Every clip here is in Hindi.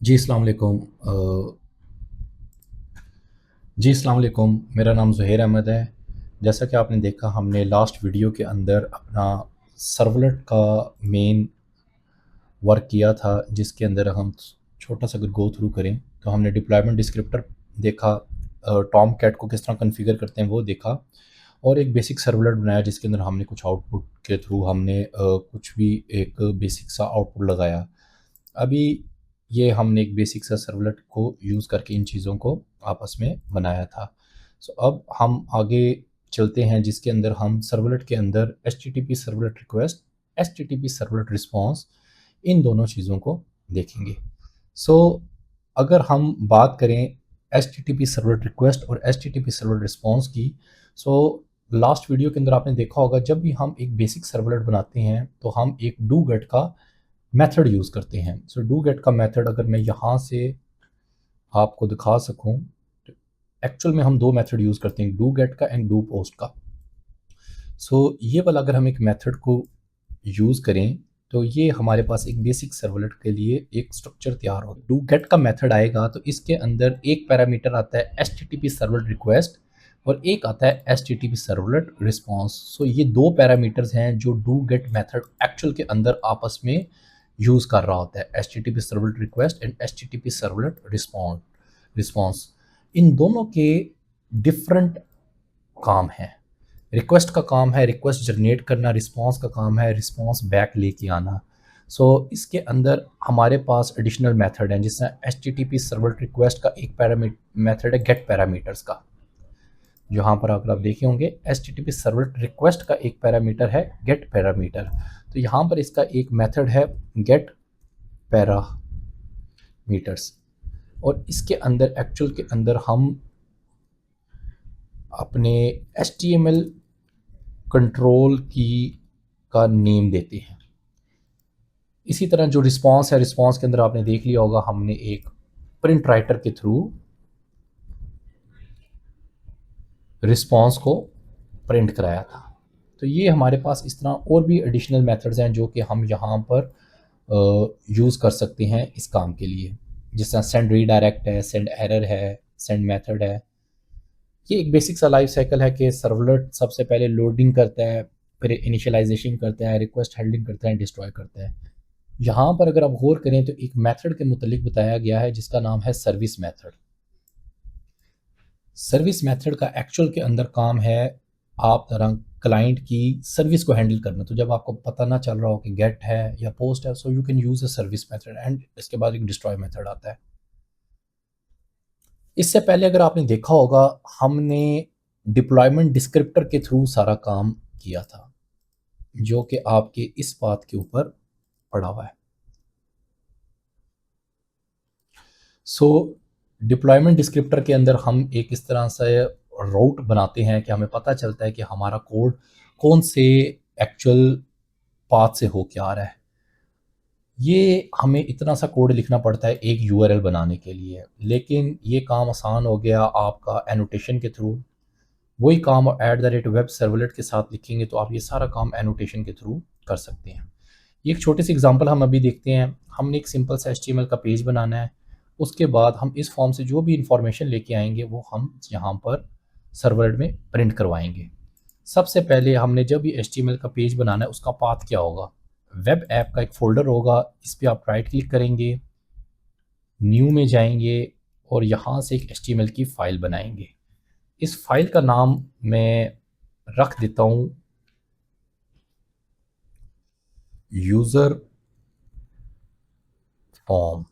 जी, अस्सलाम वालेकुम। जी, अस्सलाम वालेकुम। मेरा नाम ज़ुहैर अहमद है। जैसा कि आपने देखा, हमने लास्ट वीडियो के अंदर अपना सर्वलेट का मेन वर्क किया था, जिसके अंदर हम छोटा-सा अगर गो थ्रू करें, तो हमने डिप्लॉयमेंट डिस्क्रिप्टर देखा, टॉम कैट को किस तरह कॉन्फ़िगर करते हैं वो देखा, और एक बेसिक सर्वलेट बनाया जिसके अंदर हमने कुछ आउटपुट के थ्रू हमने कुछ भी एक बेसिक सा आउटपुट लगाया। अभी ये हमने एक बेसिक सा सर्वलेट को यूज़ करके इन चीज़ों को आपस में बनाया था। सो अब हम आगे चलते हैं, जिसके अंदर हम सर्वलेट के अंदर HTTP servlet request, HTTP servlet response, इन दोनों चीज़ों को देखेंगे। सो अगर हम बात करें एचटीटीपी सर्वलेट रिक्वेस्ट और एचटीटीपी सर्वलेट रिस्पॉन्स की, सो लास्ट वीडियो के अंदर आपने देखा होगा, जब भी हम एक बेसिक सर्वलेट बनाते हैं तो हम एक डू गेट का मेथड यूज़ करते हैं। सो डू गेट का मेथड अगर मैं यहाँ से आपको दिखा सकूँ, तो एक्चुअल में हम दो मेथड यूज़ करते हैं, डू गेट का एंड डू पोस्ट का। सो ये वाला अगर हम एक मेथड को यूज़ करें, तो ये हमारे पास एक बेसिक सर्वलेट के लिए एक स्ट्रक्चर तैयार हो। डू गेट का मेथड आएगा तो इसके अंदर एक पैरामीटर आता है H T T P servlet request, और एक आता है H T T P servlet response. So ये दो पैरामीटर्स हैं जो डू गेट मेथड एक्चुअल के अंदर आपस में यूज़ कर रहा होता है, H T T P servlet request and H T T P servlet response. इन दोनों के डिफरेंट काम हैं। रिक्वेस्ट का काम है रिक्वेस्ट जनरेट करना, रिस्पॉन्स का काम है रिस्पॉन्स बैक लेके आना। इसके अंदर हमारे पास एडिशनल मेथड हैं, जिसमें H T T P servlet request का एक मेथड है गेट पैरामीटर्स का। जहाँ पर अगर आप देखे होंगे, H T T P servlet request का एक पैरामीटर है गेट पैरामीटर, तो यहाँ पर इसका एक मेथड है गेट पैरामीटर्स। और इसके अंदर एक्चुअल के अंदर हम अपने H T M L control की का नेम देते हैं। इसी तरह जो रिस्पॉन्स है, रिस्पॉन्स के अंदर आपने देख लिया होगा, हमने एक प्रिंट राइटर के थ्रू रिस्पॉन्स को प्रिंट कराया था। तो ये हमारे पास इस तरह और भी एडिशनल मेथड्स हैं जो कि हम यहाँ पर यूज़ कर सकते हैं इस काम के लिए। जिस तरह सेंड रीडायरेक्ट है, सेंड एरर है, सेंड मेथड है। ये एक बेसिक सा लाइफ साइकिल है कि सर्वलेट सबसे पहले लोडिंग करता है, फिर इनिशियलाइजेशन करता है, रिक्वेस्ट हैंडलिंग करता है, डिस्ट्रॉय करता है। यहाँ पर अगर आप गौर करें तो एक मेथड के मुतालिक बताया गया है जिसका नाम है सर्विस मेथड। सर्विस मेथड का एक्चुअल के अंदर काम है आप तरह क्लाइंट की सर्विस को हैंडल करना। तो जब आपको पता ना चल रहा हो कि गेट है या पोस्ट है, so you can use a service method, and इसके बाद एक डिस्ट्रॉय मेथड आता है। इससे पहले अगर आपने देखा होगा, हमने डिप्लॉयमेंट डिस्क्रिप्टर के थ्रू सारा काम किया था, जो कि आपके इस बात के ऊपर पड़ा हुआ है। सो डिप्लॉयमेंट डिस्क्रिप्टर के अंदर हम एक इस तरह से रूट बनाते हैं कि हमें पता चलता है कि हमारा कोड कौन से एक्चुअल पाथ से हो के आ रहा है। ये हमें इतना सा कोड लिखना पड़ता है एक यूआरएल बनाने के लिए, लेकिन ये काम आसान हो गया आपका एनोटेशन के थ्रू। वही काम at the rate web servlet के साथ लिखेंगे तो आप ये सारा काम एनोटेशन के थ्रू कर सकते हैं। ये एक छोटी सी एग्जांपल हम अभी देखते हैं। हमने एक सिंपल सा एचटीएमएल का पेज बनाना है। उसके बाद हम इस फॉर्म से जो भी इंफॉर्मेशन लेके आएंगे वो हम यहाँ पर सर्वलेट में प्रिंट करवाएंगे। सबसे पहले हमने जब ये एचटीएमएल का पेज बनाना है, उसका पाथ क्या होगा? वेब ऐप का एक फ़ोल्डर होगा, इस पे आप राइट क्लिक करेंगे, न्यू में जाएंगे और यहाँ से एक एचटीएमएल की फ़ाइल बनाएंगे। इस फाइल का नाम मैं रख देता हूँ user form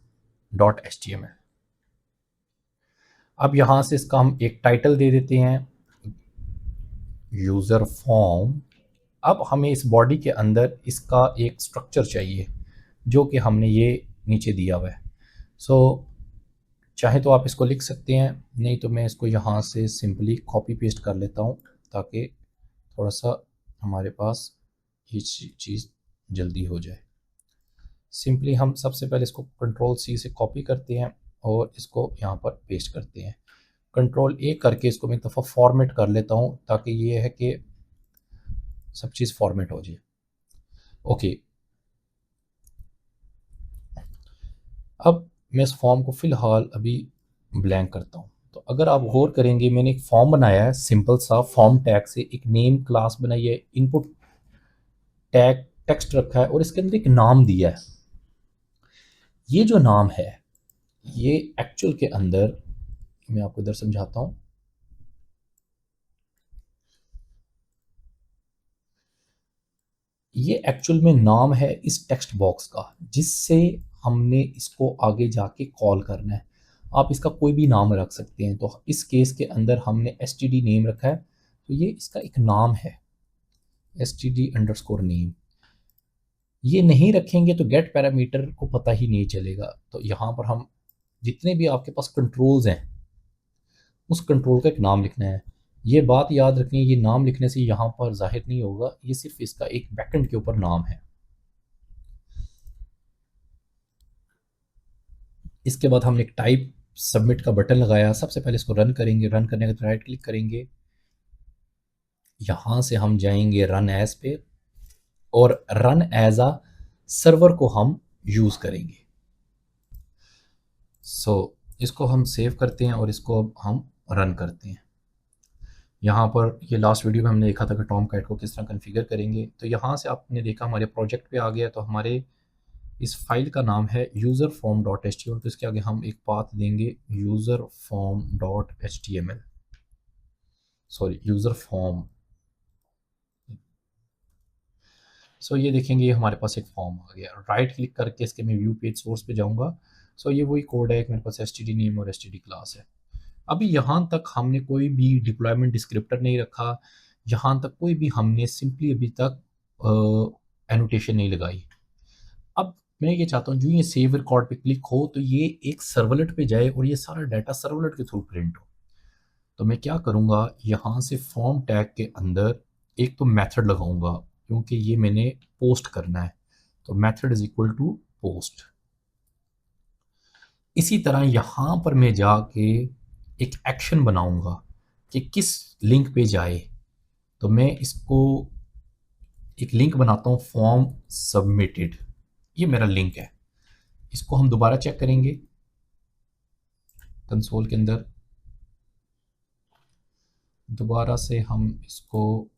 dot H T M L. अब यहाँ से इसका हम एक टाइटल दे देते हैं यूज़र फॉर्म। अब हमें इस बॉडी के अंदर इसका एक स्ट्रक्चर चाहिए, जो कि हमने ये नीचे दिया हुआ है। सो चाहे तो आप इसको लिख सकते हैं, नहीं तो मैं इसको यहाँ से सिंपली कॉपी पेस्ट कर लेता हूँ, ताकि थोड़ा सा हमारे पास ये चीज़ जल्दी हो जाए। सिंपली हम सबसे पहले इसको कंट्रोल सी से कॉपी करते हैं और इसको यहाँ पर पेस्ट करते हैं। कंट्रोल ए करके इसको मैं एक दफ़ा फॉर्मेट कर लेता हूँ, ताकि ये है कि सब चीज़ फॉर्मेट हो जाए। ओके, अब मैं इस फॉर्म को फ़िलहाल अभी ब्लैंक करता हूँ। तो अगर आप गौर करेंगे, मैंने एक फॉर्म बनाया है सिंपल सा, फॉर्म टैग से एक नेम क्लास बनाई है, इनपुट टैग टेक्स्ट रखा है और इसके अंदर एक नाम दिया है। ये जो नाम है, ये एक्चुअल के अंदर, मैं आपको इधर समझाता हूँ। ये एक्चुअल में नाम है इस टेक्स्ट बॉक्स का, जिससे हमने इसको आगे जाके कॉल करना है। आप इसका कोई भी नाम रख सकते हैं। तो इस केस के अंदर हमने एस टी डी नेम रखा है, तो ये इसका एक नाम है, S T D under score name. ये नहीं रखेंगे तो गेट पैरामीटर को पता ही नहीं चलेगा। तो यहाँ पर हम जितने भी आपके पास कंट्रोल्स हैं, उस कंट्रोल का एक नाम लिखना है। ये बात याद रखनी है, ये नाम लिखने से यहाँ पर जाहिर नहीं होगा, ये सिर्फ इसका एक बैकएंड के ऊपर नाम है। इसके बाद हमने एक टाइप सबमिट का बटन लगाया। सबसे पहले इसको रन करेंगे। रन करने के बाद राइट क्लिक करेंगे, यहाँ से हम जाएंगे रन एज पे, और रन एज अ सर्वर को हम यूज़ करेंगे। इसको हम सेव करते हैं और इसको अब हम रन करते हैं। यहाँ पर ये लास्ट वीडियो में हमने देखा था कि टॉम कैट को किस तरह कॉन्फ़िगर करेंगे। तो यहाँ से आपने देखा हमारे प्रोजेक्ट पे आ गया। तो हमारे इस फाइल का नाम है user form dot H T M L. तो इसके आगे हम एक पाथ देंगे, user form dot H T M L, sorry user form. ये देखेंगे, ये हमारे पास एक फॉर्म आ गया। राइट क्लिक करके इसके मैं व्यू पेज सोर्स पे जाऊँगा। ये वही कोड है, एक मेरे पास एस टी डी नेम और एस टी डी क्लास है। अभी यहाँ तक हमने कोई भी डिप्लॉयमेंट डिस्क्रिप्टर नहीं रखा, यहाँ तक कोई भी हमने सिंपली अभी तक एनोटेशन नहीं लगाई। अब मैं ये चाहता हूँ जो ये सेव रिकॉर्ड पे क्लिक हो तो ये एक सर्वलेट पे जाए और ये सारा डाटा सर्वलेट के थ्रू प्रिंट हो। तो मैं क्या करूँगा, यहाँ से फॉर्म टैग के अंदर एक तो मेथड लगाऊंगा, क्योंकि ये मैंने पोस्ट करना है। तो method is equal to post. इसी तरह यहाँ पर मैं जाके एक एक्शन बनाऊंगा कि किस लिंक पे जाए। तो मैं इसको एक लिंक बनाता हूँ, फॉर्म सबमिटेड, ये मेरा लिंक है। इसको हम दोबारा चेक करेंगे कंसोल के अंदर। दोबारा से हम इसको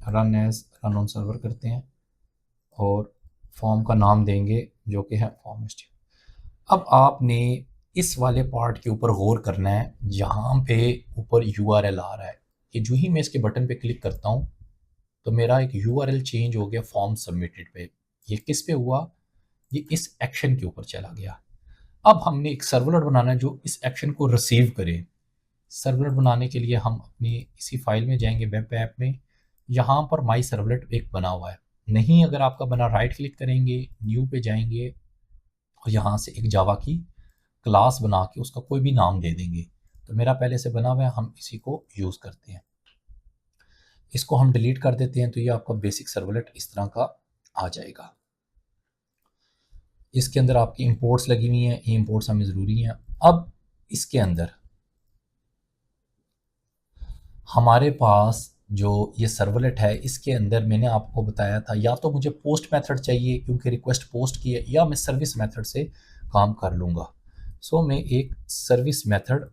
रन ऑन सर्वर करते हैं और फॉर्म का नाम देंगे जो कि है फॉर्म एचटीएमएल। अब आपने इस वाले पार्ट के ऊपर गौर करना है, जहाँ पे ऊपर यूआरएल आ रहा है कि जो ही मैं इसके बटन पे क्लिक करता हूँ तो मेरा एक यूआरएल चेंज हो गया फॉर्म सबमिटेड पे। ये किस पे हुआ, ये इस एक्शन के ऊपर चला गया। अब हमने एक सर्वलेट बनाना है जो इस एक्शन को रिसीव करे। सर्वलेट बनाने के लिए हम अपनी इसी फाइल में जाएंगे, वेब ऐप में। यहाँ पर माई सर्वलेट एक बना हुआ है। नहीं अगर आपका बना, राइट क्लिक करेंगे, न्यू पे जाएंगे और यहाँ से एक जावा की क्लास बना के उसका कोई भी नाम दे देंगे। तो मेरा पहले से बना हुआ है, हम इसी को यूज़ करते हैं। इसको हम डिलीट कर देते हैं। तो ये आपका बेसिक सर्वलेट इस तरह का आ जाएगा। इसके अंदर आपकी इंपोर्ट्स लगी हुई हैं, ये इंपोर्ट्स हमें ज़रूरी हैं। अब इसके अंदर हमारे पास जो ये सर्वलेट है, इसके अंदर मैंने आपको बताया था या तो मुझे पोस्ट मेथड चाहिए क्योंकि रिक्वेस्ट पोस्ट की है, या मैं सर्विस मेथड से काम कर लूँगा। मैं एक सर्विस मेथड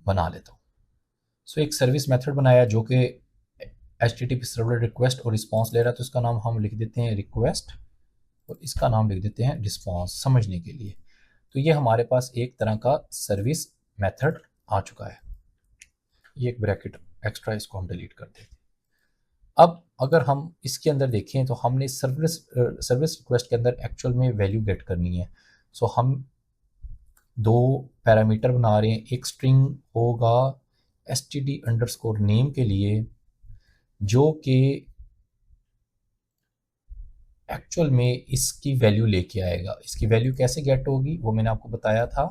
बना लेता हूँ। एक सर्विस मेथड बनाया जो कि H T T P servlet request और रिस्पॉन्स ले रहा है। तो इसका नाम हम लिख देते हैं रिक्वेस्ट और इसका नाम लिख देते हैं रिस्पॉन्स, समझने के लिए। तो ये हमारे पास एक तरह का सर्विस मेथड आ चुका है। ये एक ब्रैकेट एक्स्ट्रा, इसको हम डिलीट कर देते हैं। अब अगर हम इसके अंदर देखें तो हमने सर्विस रिक्वेस्ट के अंदर एक्चुअल में वैल्यू गेट करनी है। हम दो पैरामीटर बना रहे हैं। एक स्ट्रिंग होगा S T D under score name के लिए, जो कि एक्चुअल में इसकी वैल्यू लेके आएगा। इसकी वैल्यू कैसे गेट होगी वो मैंने आपको बताया था,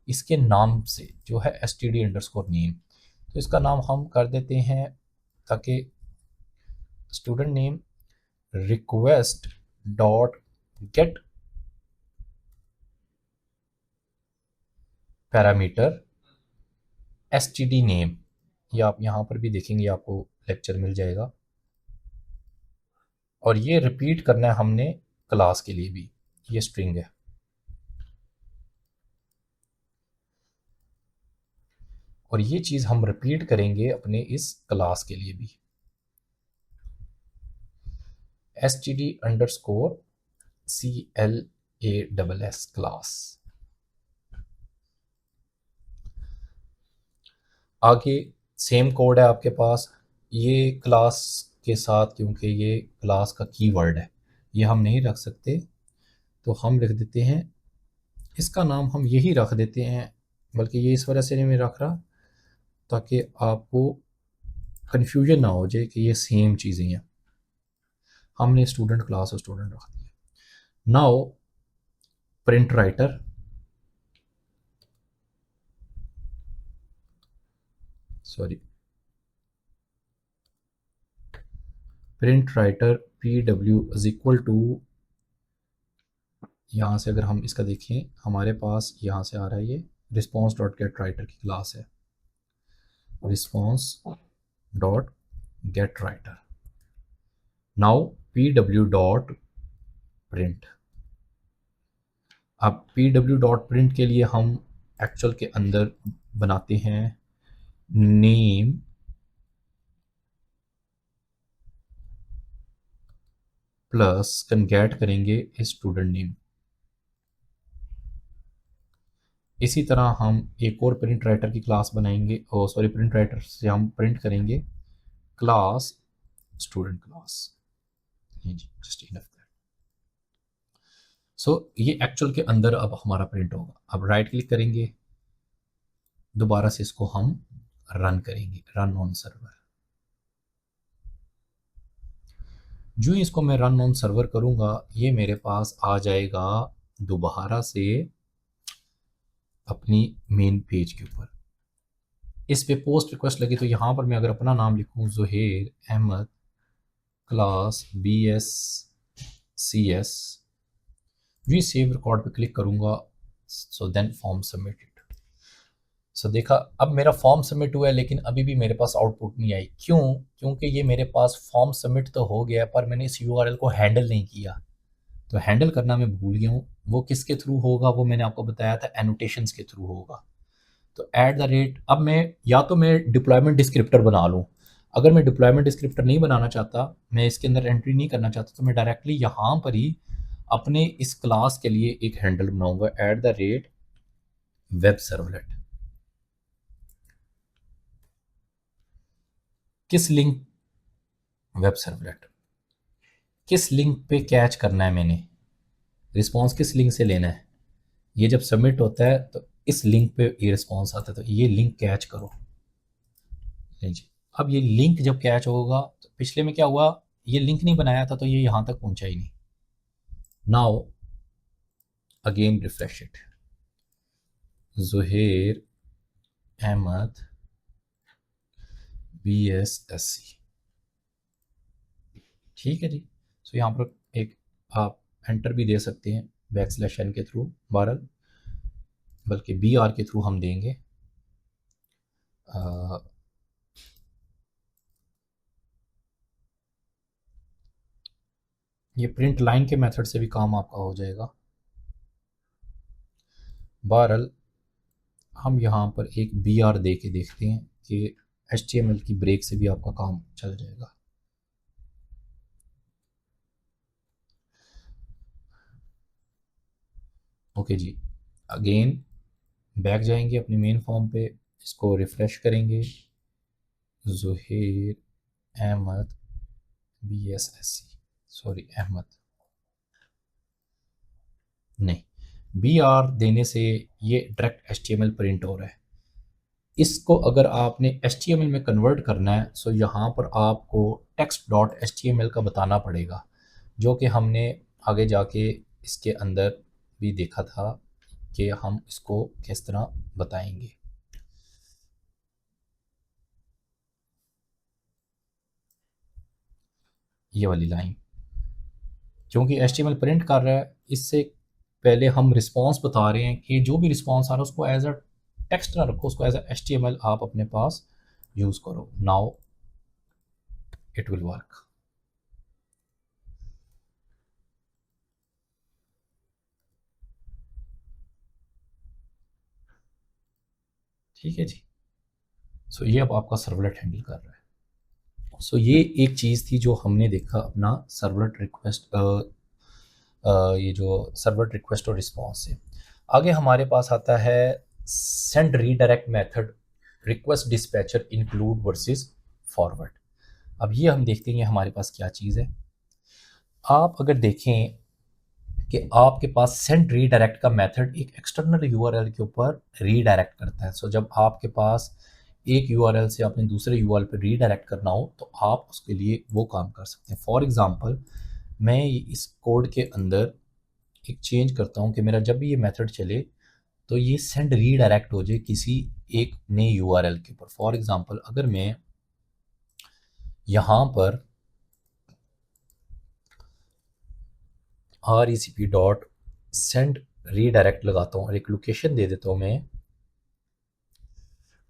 इसके नाम से जो है S T D under score name. तो इसका नाम हम कर देते हैं, ताकि student name request dot gate parameter S T D name. ये आप यहाँ पर भी देखेंगे, आपको लेक्चर मिल जाएगा। और ये रिपीट करना है हमने क्लास के लिए भी, ये स्ट्रिंग है। और ये चीज़ हम रिपीट करेंगे अपने इस क्लास के लिए भी, std_class क्लास। आगे सेम कोड है आपके पास, ये क्लास के साथ, क्योंकि ये क्लास का कीवर्ड है, ये हम नहीं रख सकते, तो हम लिख देते हैं, इसका नाम हम यही रख देते हैं, बल्कि ये इस वजह से नहीं मैं रख रहा ताकि आपको कन्फ्यूजन ना हो जाए कि ये सेम चीज़ें हैं। हमने स्टूडेंट क्लास और स्टूडेंट रख दिया। Now print writer, sorry, print writer P W is equal to, यहाँ से अगर हम इसका देखें हमारे पास यहाँ से आ रहा है, ये रिस्पॉन्स डॉट गेट राइटर की क्लास है, response dot gate writer. Now P W dot print. अब पी डब्ल्यू डॉट प्रिंट के लिए हम एक्चुअल के अंदर बनाते हैं नेम प्लस कन्गैट करेंगे स्टूडेंट नेम। इसी तरह हम एक और प्रिंट राइटर की क्लास बनाएंगे, और सॉरी प्रिंट राइटर से हम प्रिंट करेंगे क्लास स्टूडेंट क्लास। जी, जस्ट इनफ दैट। सो ये एक्चुअल के अंदर अब हमारा प्रिंट होगा। अब राइट क्लिक करेंगे, दोबारा से इसको हम रन करेंगे, रन ऑन सर्वर। जो ही इसको मैं रन ऑन सर्वर करूंगा, ये मेरे पास आ जाएगा दोबारा से अपनी मेन पेज के ऊपर। इस पे पोस्ट रिक्वेस्ट लगी तो यहाँ पर मैं अगर अपना नाम लिखूँ ज़ुहैर अहमद क्लास BScs, जी सेव रिकॉर्ड पे क्लिक करूँगा, सो देन फॉर्म सबमिटेड। सो देखा, अब मेरा फॉर्म सबमिट हुआ है, लेकिन अभी भी मेरे पास आउटपुट नहीं आई। क्यों? क्योंकि ये मेरे पास फॉर्म सबमिट तो हो गया, पर मैंने इस URL को हैंडल नहीं किया। तो हैंडल करना मैं भूल गया हूँ। वो किसके थ्रू होगा, वो मैंने आपको बताया था, एनोटेशंस के थ्रू होगा। तो @ अब मैं या तो मैं डिप्लॉयमेंट डिस्क्रिप्टर बना लूँ। अगर मैं डिप्लॉयमेंट डिस्क्रिप्टर नहीं बनाना चाहता, मैं इसके अंदर एंट्री नहीं करना चाहता, तो मैं डायरेक्टली यहाँ पर ही अपने इस क्लास के लिए एक हैंडल बनाऊंगा @वेब सर्वलेट। किस लिंक, वेब सर्वलेट किस लिंक पे कैच करना है, मैंने रिस्पॉन्स किस लिंक से लेना है। ये जब सबमिट होता है तो इस लिंक पे ये रिस्पॉन्स आता है, तो ये लिंक कैच करो। जी, अब ये लिंक जब कैच होगा, तो पिछले में क्या हुआ, ये लिंक नहीं बनाया था तो ये यहाँ तक पहुँचा ही नहीं। Now again refresh it, Zuhair Ahmad BSSC, ठीक है जी। सो यहाँ पर एक आप एंटर भी दे सकते हैं \n के थ्रू, बल्कि BR के थ्रू हम देंगे। ये प्रिंट लाइन के मेथड से भी काम आपका हो जाएगा। बहरहाल हम यहाँ पर एक BR दे के देखते हैं कि HTML की ब्रेक से भी आपका काम चल जाएगा। ओके जी, अगेन बैक जाएंगे अपनी मेन फॉर्म पे, इसको रिफ़्रेश करेंगे, ज़ुहैर अहमद BSSC, सॉरी अहमद नहीं, BR देने से ये डायरेक्ट HTML प्रिंट हो रहा है। इसको अगर आपने HTML में कन्वर्ट करना है, सो यहाँ पर आपको text.html का बताना पड़ेगा, जो कि हमने आगे जाके इसके अंदर भी देखा था कि हम इसको किस तरह बताएंगे। ये वाली लाइन क्योंकि HTML प्रिंट कर रहा है, इससे पहले हम रिस्पॉन्स बता रहे हैं कि जो भी रिस्पॉन्स आ रहा है उसको एज अ टेक्स्ट ना रखो, उसको एज अ HTML आप अपने पास यूज़ करो। Now it will work. ठीक है जी। सो ये अब आपका सर्वलेट हैंडल कर रहा है। सो ये एक चीज़ थी जो हमने देखा अपना सर्वलेट रिक्वेस्ट, ये जो सर्वलेट रिक्वेस्ट और रिस्पॉन्स से। आगे हमारे पास आता है send redirect method, request dispatcher include versus forward. अब ये हम देखते हैं हमारे पास क्या चीज़ है। आप अगर देखें कि आपके पास सेंड रीडायरेक्ट का मेथड एक एक्सटर्नल यूआरएल के ऊपर रीडायरेक्ट करता है। सो जब आपके पास एक यूआरएल से अपने दूसरे यूआरएल पर रीडायरेक्ट करना हो तो आप उसके लिए वो काम कर सकते हैं। फॉर एग्जांपल, मैं इस कोड के अंदर एक चेंज करता हूँ कि मेरा जब भी ये मेथड चले तो ये सेंड रीडायरेक्ट हो जाए किसी एक नए यूआरएल के ऊपर। फॉर एग्जांपल, अगर मैं यहाँ पर RECP डॉट सेंड रीडायरेक्ट लगाता हूँ और एक लोकेशन दे देता हूँ मैं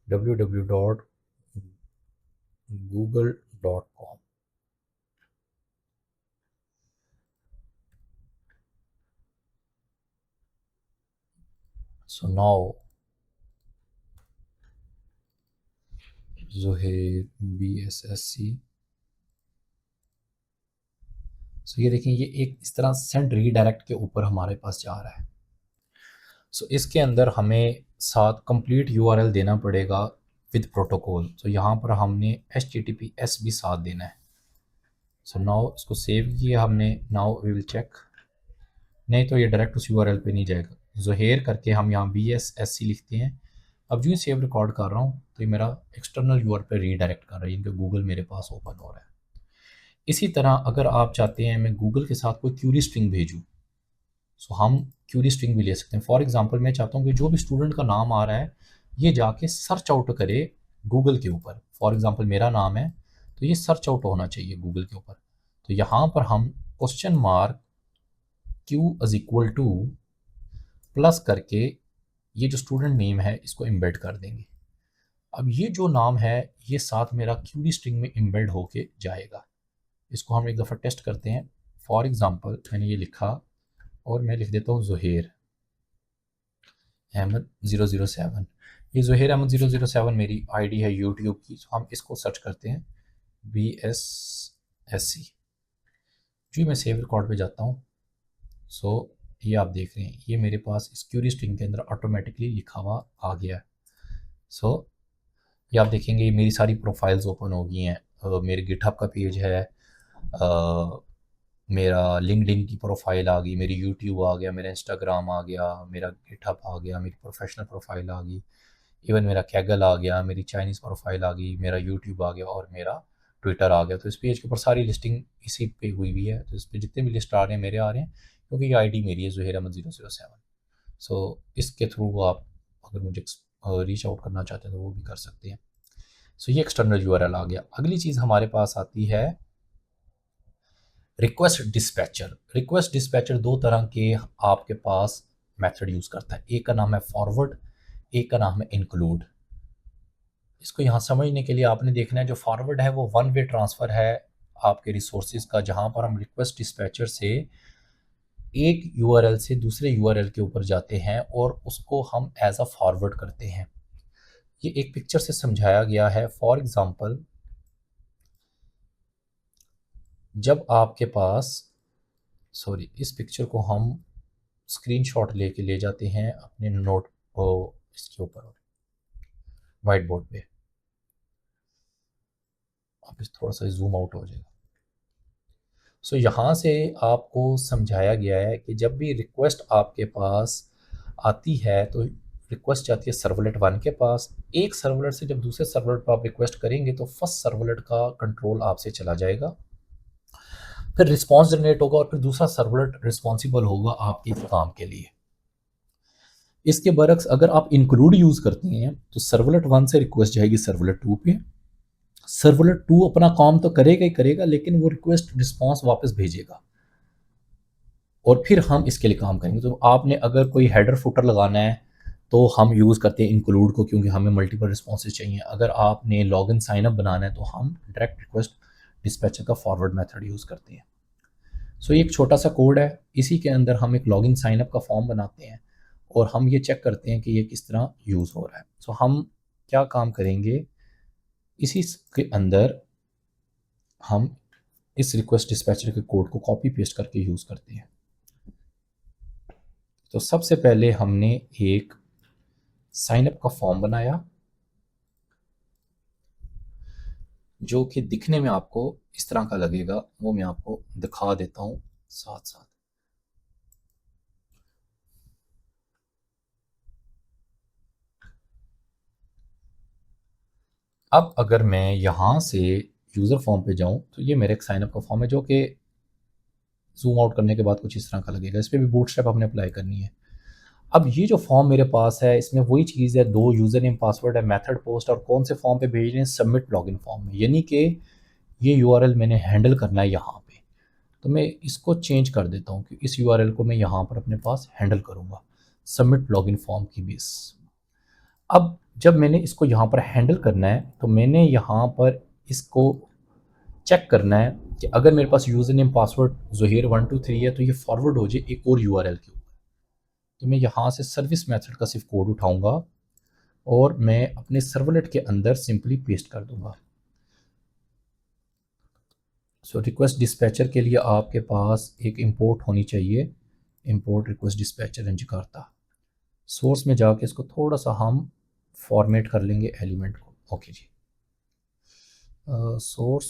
www.google.com। So now Zuhair BSSC। सो ये देखें, ये एक इस तरह सेंड रीडायरेक्ट के ऊपर हमारे पास जा रहा है। सो इसके अंदर हमें साथ कंप्लीट यूआरएल देना पड़ेगा विद प्रोटोकॉल। तो यहाँ पर हमने HTTPS भी साथ देना है। सो नाउ इसको सेव किया हमने। नाउ वी विल चेक, नहीं तो ये डायरेक्ट उस यूआरएल पे नहीं जाएगा। ज़ुहैर करके हम यहाँ BSSC लिखते हैं। अब जो ही सेव रिकॉर्ड कर रहा हूँ तो ये मेरा एक्सटर्नल यूआरएल पे रीडायरेक्ट कर रहा है, इनके गूगल मेरे पास ओपन हो रहा है। इसी तरह अगर आप चाहते हैं मैं गूगल के साथ कोई क्यूरी स्ट्रिंग भेजूँ, सो हम क्यूरी स्ट्रिंग भी ले सकते हैं। फॉर एग्जांपल, मैं चाहता हूँ कि जो भी स्टूडेंट का नाम आ रहा है ये जाके सर्च आउट करे गूगल के ऊपर। फॉर एग्जांपल मेरा नाम है तो ये सर्च आउट होना चाहिए गूगल के ऊपर। तो यहाँ पर हम question mark Q is equal two plus करके ये जो स्टूडेंट नेम है इसको एम्बेड कर देंगे। अब ये जो नाम है ये साथ मेरा क्यूरी स्ट्रिंग में एम्बेड होके जाएगा। इसको हम एक दफ़ा टेस्ट करते हैं। फॉर एग्जांपल, मैंने ये लिखा और मैं लिख देता हूँ ज़ुहैर अहमद 007। ये ज़ुहैर अहमद 007 मेरी आईडी है यूट्यूब की। तो हम इसको सर्च करते हैं BSSC। जी मैं सेव रिकॉर्ड पे जाता हूँ। सो ये आप देख रहे हैं ये मेरे पास इस क्यूरी स्ट्रिंग के अंदर ऑटोमेटिकली लिखा हुआ आ गया है। सो ये आप देखेंगे ये मेरी सारी प्रोफाइल्स ओपन हो गई हैं। मेरे गिटहब का पेज है, मेरा लिंक्डइन की प्रोफाइल आ गई, मेरी यूट्यूब आ गया, मेरा इंस्टाग्राम आ गया, मेरा गिटहब आ गया, मेरी प्रोफेशनल प्रोफाइल आ गई, इवन मेरा कैगल आ गया, मेरी चाइनीज़ प्रोफाइल आ गई, मेरा यूट्यूब आ गया और मेरा ट्विटर आ गया। तो इस पेज के ऊपर सारी लिस्टिंग इसी पे हुई हुई है। तो इस पर जितने भी लिस्ट आ रहे हैं मेरे आ रहे हैं क्योंकि ये आईडी मेरी है ज़ुहैर अहमद 007। सो इसके थ्रू आप अगर मुझे रीच आउट करना चाहते हैं तो वो भी कर सकते हैं। सो ये एक्सटर्नल यूआरएल आ गया। अगली चीज़ हमारे पास आती है रिक्वेस्ट डिस्पैचर। रिक्वेस्ट डिस्पैचर दो तरह के आपके पास मेथड यूज़ करता है। एक का नाम है फॉरवर्ड, एक का नाम है इंक्लूड। इसको यहाँ समझने के लिए आपने देखना है जो फॉरवर्ड है वो वन वे ट्रांसफ़र है आपके रिसोर्सेज का, जहाँ पर हम रिक्वेस्ट डिस्पैचर से एक यूआरएल से दूसरे यूआरएल के ऊपर जाते हैं और उसको हम एज अ फॉरवर्ड करते हैं। ये एक पिक्चर से समझाया गया है। फॉर एग्जांपल, जब आपके पास इस पिक्चर को हम स्क्रीनशॉट लेके ले जाते हैं अपने नोट इसके ऊपर वाइट बोर्ड पे, आप इस थोड़ा सा जूम आउट हो जाएगा। सो यहाँ से आपको समझाया गया है कि जब भी रिक्वेस्ट आपके पास आती है तो रिक्वेस्ट जाती है सर्वलेट 1 के पास। एक सर्वलेट से जब दूसरे सर्वलेट पर आप रिक्वेस्ट करेंगे तो फर्स्ट सर्वलेट का कंट्रोल आपसे चला जाएगा, फिर रिस्पॉन्स जनरेट होगा और फिर दूसरा सर्वलेट रिस्पॉन्सिबल होगा आपके इस काम के लिए। इसके बरक्स अगर आप इंक्लूड यूज़ करते हैं तो सर्वलेट 1 से रिक्वेस्ट जाएगी सर्वलेट 2 पे। सर्वलेट 2 अपना काम तो करेगा ही करेगा लेकिन वो रिक्वेस्ट रिस्पॉन्स वापस भेजेगा और फिर हम इसके लिए काम करेंगे। तो आपने अगर कोई हेडर फुटर लगाना है तो हम यूज़ करते हैं इंक्लूड को क्योंकि हमें मल्टीपल रिस्पॉन्सेज चाहिए। अगर आपने लॉगिन साइन अप बनाना है तो हम डायरेक्ट रिक्वेस्ट डिस्पैचर का फॉरवर्ड मेथड यूज़ करते हैं। सो ये एक छोटा सा कोड है, इसी के अंदर हम एक लॉगिन साइन अप का फॉर्म बनाते हैं और हम ये चेक करते हैं कि ये किस तरह यूज़ हो रहा है। सो हम क्या काम करेंगे, इसी के अंदर हम इस रिक्वेस्ट डिस्पैचर के कोड को कॉपी पेस्ट करके यूज़ करते हैं। तो सबसे पहले हमने एक साइन अप का फॉर्म बनाया जो कि दिखने में आपको इस तरह का लगेगा, वो मैं आपको दिखा देता हूँ साथ साथ। अब अगर मैं यहाँ से यूज़र फॉर्म पे जाऊँ तो ये मेरे एक साइन अप का फॉर्म है जो कि जूम आउट करने के बाद कुछ इस तरह का लगेगा। इस पर भी बूटस्ट्रैप आपने अप्लाई करनी है। अब ये जो फॉर्म मेरे पास है इसमें वही चीज़ है, 2 यूज़र नेम पासवर्ड है, मेथड पोस्ट, और कौन से फॉर्म पे भेज रहे हैं, सबमिट लॉगिन फॉर्म में, यानी कि ये यूआरएल मैंने हैंडल करना है यहाँ पे। तो मैं इसको चेंज कर देता हूँ कि इस यूआरएल को मैं यहाँ पर अपने पास हैंडल करूँगा सबमिट लॉगिन फॉर्म की बेस। अब जब मैंने इसको यहाँ पर हैंडल करना है तो मैंने यहाँ पर इसको चेक करना है कि अगर मेरे पास यूज़र नेम पासवर्ड ज़ुहैर 123 है तो ये फॉरवर्ड हो जाए एक और यूआरएल के ऊपर। तो मैं यहाँ से सर्विस मेथड का सिर्फ कोड उठाऊँगा और मैं अपने सर्वलेट के अंदर सिंपली पेस्ट कर दूँगा। सो रिक्वेस्ट डिस्पैचर के लिए आपके पास एक इंपोर्ट होनी चाहिए, इंपोर्ट रिक्वेस्ट डिस्पैचर इन जकार्ता। सोर्स में जाके इसको थोड़ा सा हम फॉर्मेट कर लेंगे एलिमेंट को। ओके जी, सोर्स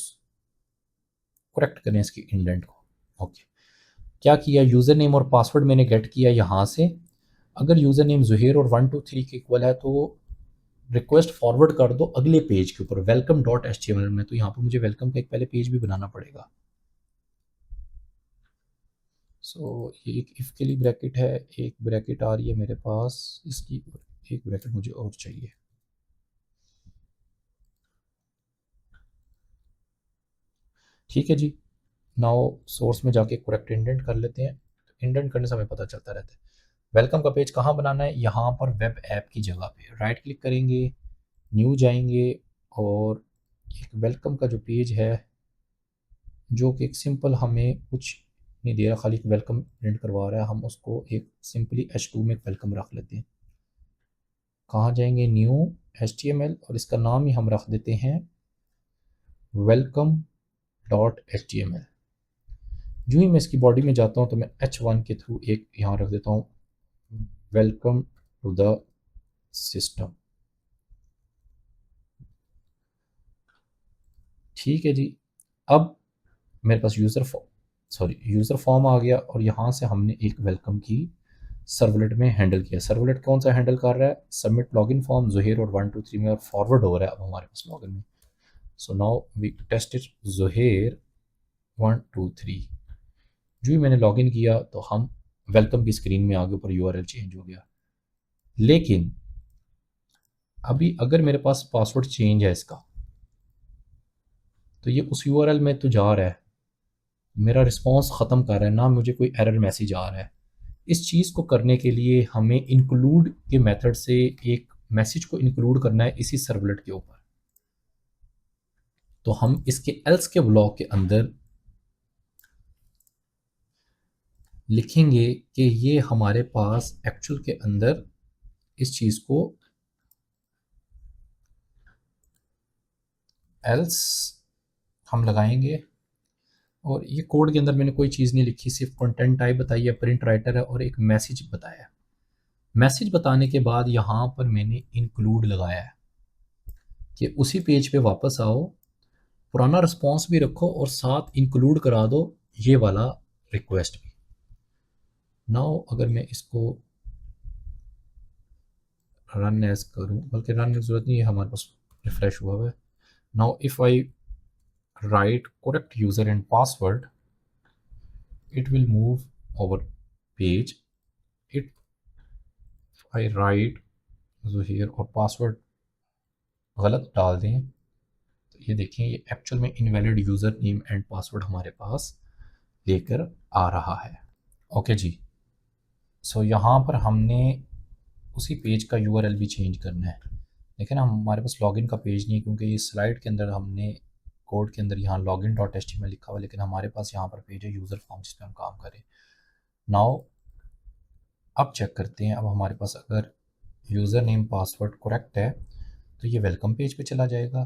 करेक्ट करें इसकी इंडेंट को। ओके, क्या किया, यूज़र नेम और पासवर्ड मैंने गेट किया यहाँ से। अगर यूज़र नेम ज़ुहैर और 123 के इक्वल है तो रिक्वेस्ट फॉरवर्ड कर दो अगले पेज के ऊपर welcome dot H T M L में। तो यहाँ पर मुझे वेलकम का एक पहले पेज भी बनाना पड़ेगा। सो ये एक इफ़ के लिए ब्रैकेट है, एक ब्रैकेट आ रही है मेरे पास, इसकी एक ब्रैकेट मुझे और चाहिए। ठीक है जी, नाउ सोर्स में जाके करेक्ट इंडेंट कर लेते हैं। इंडेंट करने से हमें पता चलता रहता है वेलकम का पेज कहाँ बनाना है। यहाँ पर वेब ऐप की जगह पे राइट क्लिक करेंगे, न्यू जाएंगे, और एक वेलकम का जो पेज है जो कि एक सिंपल हमें कुछ नहीं दे रहा, खाली एक वेलकम प्रिंट करवा रहा है, हम उसको एक सिंपली H2 में एक वेलकम रख लेते हैं। कहाँ जाएंगे, न्यू HTML, और इसका नाम ही हम रख देते हैं वेलकम डॉट HTML। जो ही मैं इसकी बॉडी में जाता हूँ तो मैं H1 के थ्रू एक यहाँ रख देता हूँ वेलकम टू द सिस्टम। ठीक है जी, अब मेरे पास यूज़र फॉर्म आ गया और यहाँ से हमने एक वेलकम की सर्वलेट में हैंडल किया। सर्वलेट कौन सा हैंडल कर रहा है, सबमिट लॉगिन फॉर्म ज़ुहैर और 123 में, और फॉरवर्ड हो रहा है अब हमारे पास लॉगिन में। So now we test it Zuhair 123। जो ही मैंने लॉगिन किया तो हम वेलकम की स्क्रीन में आगे ऊपर यूआरएल चेंज हो गया। लेकिन अभी अगर मेरे पास पासवर्ड चेंज है इसका तो ये उस यूआरएल में तो जा रहा है, मेरा रिस्पॉन्स ख़त्म कर रहा है ना, मुझे कोई एरर मैसेज आ रहा है। इस चीज़ को करने के लिए हमें इंक्लूड के मेथड से एक मैसेज को इंक्लूड करना है इसी सर्वलेट के ऊपर। तो हम इसके एल्स के ब्लॉक के अंदर लिखेंगे कि ये हमारे पास एक्चुअल के अंदर इस चीज़ को एल्स हम लगाएंगे, और ये कोड के अंदर मैंने कोई चीज़ नहीं लिखी, सिर्फ कंटेंट टाइप बताई है, प्रिंट राइटर है, और एक मैसेज बताया। मैसेज बताने के बाद यहाँ पर मैंने इंक्लूड लगाया है कि उसी पेज पे वापस आओ, पुराना रिस्पॉन्स भी रखो और साथ इंक्लूड करा दो ये वाला रिक्वेस्ट भी। नाउ अगर मैं इसको रन एज करूँ, बल्कि रन की ज़रूरत नहीं है, हमारे पास रिफ्रेश हुआ है। Now if I right correct user and password, it will move our page. It I write जो here और पासवर्ड गलत डाल दें तो ये देखें ये एक्चुअल में invalid user name and password हमारे पास लेकर आ रहा है। ओके जी, सो यहाँ पर हमने उसी पेज का यूआरएल भी चेंज करना है। लेकिन हम हमारे पास लॉगिन का पेज नहीं है क्योंकि ये स्लाइड के अंदर हमने कोड के अंदर यहाँ login dot H T M L लिखा हुआ, लेकिन हमारे पास यहाँ पर पेज है यूज़र फॉर्म जिस पर हम काम करें। नाउ अब चेक करते हैं, अब हमारे पास अगर यूज़र नेम पासवर्ड करेक्ट है तो तो ये वेलकम पेज पे चला जाएगा।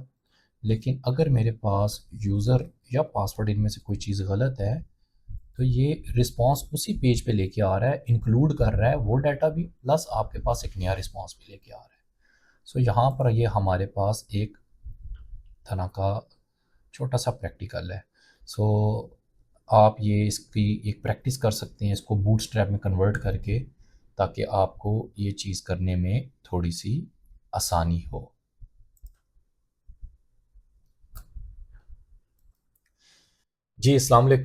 लेकिन अगर मेरे पास यूज़र या पासवर्ड इनमें से कोई चीज़ गलत है, तो ये रिस्पॉन्स उसी पेज पे लेके आ रहा है, इंक्लूड कर रहा है वो डाटा भी, प्लस आपके पास एक नया रिस्पॉन्स भी लेके आ रहा है। सो यहाँ पर ये हमारे पास एक तरह का छोटा सा प्रैक्टिकल है। सो आप ये इसकी एक प्रैक्टिस कर सकते हैं इसको बूटस्ट्रैप में कन्वर्ट करके, ताकि आपको ये चीज़ करने में थोड़ी सी आसानी हो। जी, अस्सलाम वालेकुम।